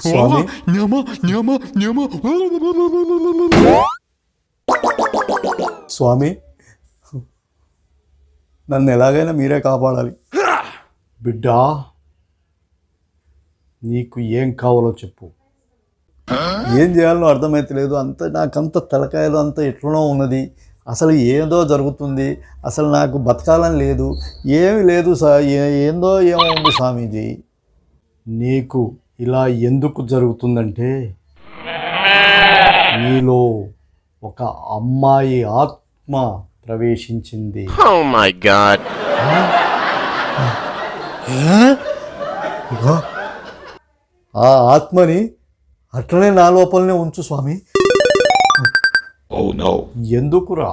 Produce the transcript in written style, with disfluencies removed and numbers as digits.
స్వామి స్వామి నన్ను ఎలాగైనా మీరే కాపాడాలి. బిడ్డా, నీకు ఏం కావాలో చెప్పు. ఏం చేయాలో అర్థమైతలేదు. నాకంత తలకాయలు అంత ఎట్లనో ఉన్నది. అసలు ఏదో జరుగుతుంది. అసలు నాకు బతకాలని లేదు, ఏమీ లేదు. ఏందో ఏమో ఉంది స్వామీజీ. నీకు ఇలా ఎందుకు జరుగుతుందంటే, నీలో ఒక అమ్మాయి ఆత్మ ప్రవేశించింది. Oh my God. ఆ ఆత్మని అట్లనే నా లోపలనే ఉంచు స్వామి. Oh no. ఎందుకురా